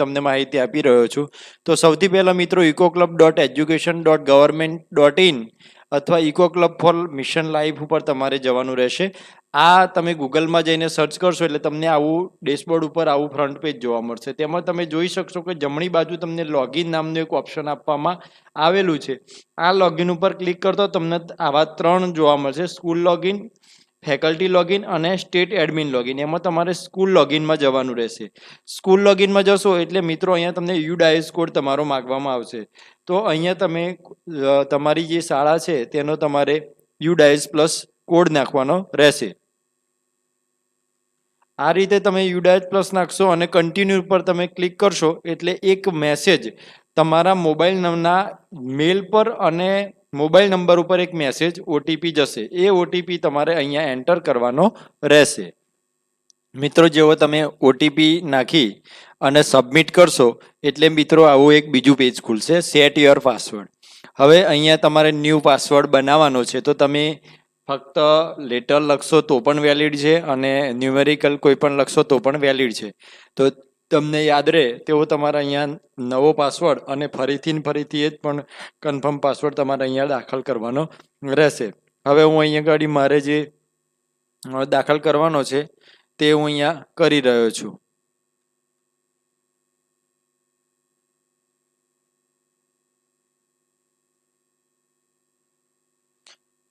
તમને માહિતી આપી રહ્યો છું। તો સૌથી પહેલાં મિત્રો ecoclub.education.government.in અથવા eco club for mission life ઉપર તમારે જવાનું રહેશે। આ તમે ગૂગલમાં જઈને સર્ચ કરશો એટલે તમને આવું ડેશબોર્ડ ઉપર આવું ફ્રન્ટ પેજ જોવા મળશે। તેમાં તમે જોઈ શકશો કે જમણી બાજુ તમને લોગિન નામનું એક ઓપ્શન આપવામાં આવેલું છે। આ લોગિન ઉપર ક્લિક કરતો તમને આવા 3 જોવા મળશે, સ્કૂલ લોગિન, ફેકલ્ટી લોગિન અને સ્ટેટ એડમિન લોગિન। એમાં તમારે સ્કૂલ લોગિનમાં જવાનું રહેશે। સ્કૂલ લોગિનમાં જશો એટલે મિત્રો અહીંયા તમને યુડાઇસ કોડ તમારો માગવામાં આવશે। તો અહીંયા તમે તમારી જે શાળા છે તેનો તમારે યુડાઇસ પ્લસ કોડ નાખવાનો રહેશે। આ રીતે તમે યુડાઇસ પ્લસ નાખશો અને કન્ટિન્યુ પર તમે ક્લિક કરશો એટલે એક મેસેજ તમારા મોબાઈલના મેલ પર અને મોબાઈલ નંબર ઉપર એક મેસેજ ઓટીપી જશે। એ ઓટીપી તમારે અહીંયા એન્ટર કરવાનો રહેશે। મિત્રો જેવો તમે ઓટીપી નાખી અને સબમિટ કરશો એટલે મિત્રો આવું એક બીજું પેજ ખુલશે, સેટ યોર પાસવર્ડ। હવે અહીંયા તમારે ન્યૂ પાસવર્ડ બનાવવાનો છે। તો તમે ફક્ત લેટર લખશો તો પણ વેલિડ છે અને ન્યુમેરિકલ કોઈ પણ લખશો તો પણ વેલિડ છે। તો તમને યાદ રહે તેવો તમારે અહીંયા નવો પાસવર્ડ અને ફરીથી એ જ પણ કન્ફર્મ પાસવર્ડ તમારે અહીંયા દાખલ કરવાનો રહેશે। હવે હું અહીંયા ગાડી મારે જે દાખલ કરવાનો છે તે હું અહીંયા કરી રહ્યો છું।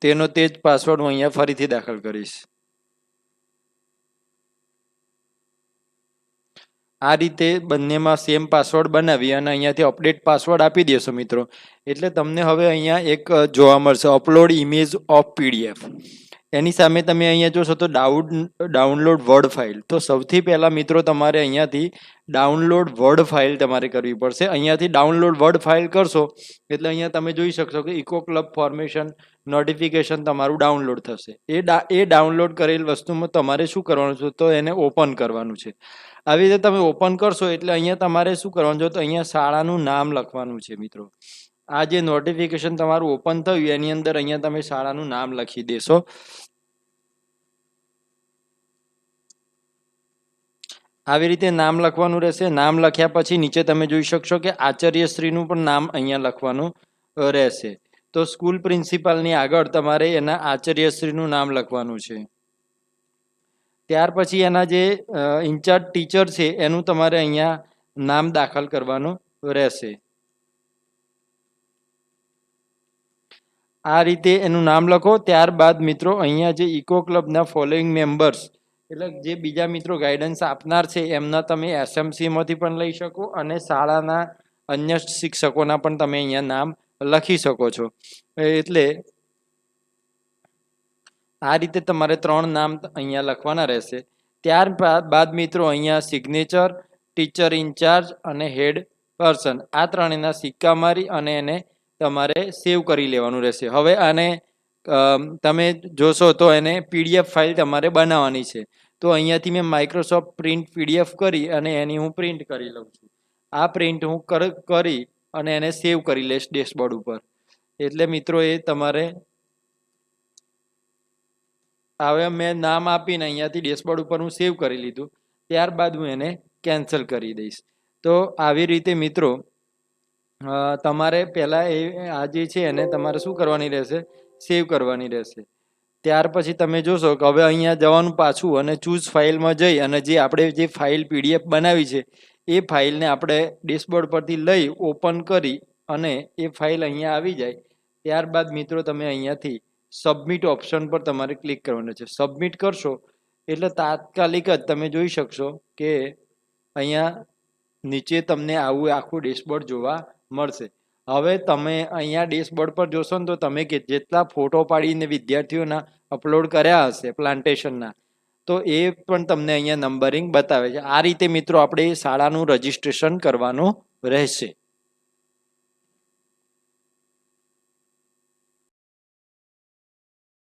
તેનો તે જ પાસવર્ડ હું અહીંયા ફરીથી દાખલ કરીશ। આ રીતે બંનેમાં સેમ પાસવર્ડ બનાવી અને અહીંયાથી અપડેટ પાસવર્ડ આપી દેશો મિત્રો એટલે તમને હવે અહીંયા એક જોવા મળશે અપલોડ ઇમેજ ઓફ પીડીએફ। એની સામે તમે અહીંયા જોશો તો ડાઉનલોડ વર્ડ ફાઇલ। તો સૌથી પહેલાં મિત્રો તમારે અહીંયાથી ડાઉનલોડ વર્ડ ફાઇલ તમારે કરવી પડશે। અહીંયાથી ડાઉનલોડ વર્ડ ફાઇલ કરશો એટલે અહીંયા તમે જોઈ શકશો કે ઇકો ક્લબ ફોર્મેશન નોટિફિકેશન તમારું ડાઉનલોડ થશે। એ ડાઉનલોડ કરેલ વસ્તુમાં તમારે શું કરવાનું છે તો એને ઓપન કરવાનું છે। આવી રીતે તમે ઓપન કરશો એટલે અહીંયા તમારે શું કરવાનું છે તો અહીંયા શાળાનું નામ લખવાનું છે મિત્રો। આ જે નોટિફિકેશન તમારું ઓપન થયું એની અંદર અહીંયા તમે શાળાનું નામ લખી દેશો। આવી રીતે નામ લખવાનું રહેશે। નામ લખ્યા પછી નીચે તમે જોઈ શકશો કે આચાર્યશ્રીનું પણ નામ અહીંયા લખવાનું રહેશે। તો સ્કૂલ પ્રિન્સિપાલની આગળ તમારે એના આચાર્યશ્રીનું નામ લખવાનું છે। ત્યાર પછી એના જે ઇન્ચાર્જ ટીચર છે એનું તમારે અહીંયા નામ દાખલ કરવાનું રહેશે। આ રીતે એનું નામ લખો। ત્યારબાદ મિત્રો અહીંયા જે ઇકો ક્લબના ફોલોઈંગ મેમ્બર્સ એટલે જે બીજા મિત્રો ગાઈડન્સ આપનાર છે એમના તમે એસએમસીમાંથી પણ લઈ શકો અને શાળાના અન્ય શિક્ષકોના પણ તમે અહીંયા નામ લખી શકો છો। એટલે આ રીતે તમારે 3 નામ અહીંયા લખવાના રહેશે। ત્યારબાદ મિત્રો અહીંયા સિગ્નેચર, ટીચર ઇન્ચાર્જ અને હેડ પર્સન આ ત્રણેયના સિક્કા મારી અને એને તમારે સેવ કરી લેવાનું રહેશે। હવે આને તમે જોશો તો એને પીડીએફ ફાઇલ તમારે બનાવવાની છે। તો અહીંયાથી મેં માઇક્રોસોફ્ટ પ્રિન્ટ પીડીએફ કરી અને એની હું પ્રિન્ટ કરી લઉં છું। આ પ્રિન્ટ હું કરી અને એને સેવ કરી લઈશ ડેશબોર્ડ ઉપર। એટલે મિત્રો એ તમારે હવે મેં નામ આપીને અહીંયાથી ડેશબોર્ડ ઉપર હું સેવ કરી લીધું। ત્યારબાદ હું એને કેન્સલ કરી દઈશ। તો આવી રીતે મિત્રો તમારે પહેલાં આ જે છે એને તમારે શું કરવાની રહેશે સેવ કરવાની રહેશે। ત્યાર પછી તમે જોશો કે હવે અહીંયા જવાનું પાછું અને ચૂઝ ફાઇલમાં જઈ અને જે આપણે જે ફાઇલ પીડીએફ બનાવી છે એ ફાઇલને આપણે ડેશબોર્ડ પરથી લઈ ઓપન કરી અને એ ફાઇલ અહીંયા આવી જાય। ત્યારબાદ મિત્રો તમે અહીંયાથી સબમિટ ઓપ્શન પર તમારે ક્લિક કરવાનું છે। સબમિટ કરશો એટલે તાત્કાલિક જ તમે જોઈ શકશો કે અહીંયા નીચે તમને આવું આખું ડેશબોર્ડ જોવા મળશે। હવે તમે અહીંયા ડેશબોર્ડ પર જોશો ને તો તમે જેટલા ફોટો પાડીને વિદ્યાર્થીઓના અપલોડ કર્યા હશે પ્લાન્ટેશનના તો એ પણ તમને અહીંયા નંબરિંગ બતાવે છે। આ રીતે મિત્રો આપણે શાળાનું રજિસ્ટ્રેશન કરવાનું રહેશે।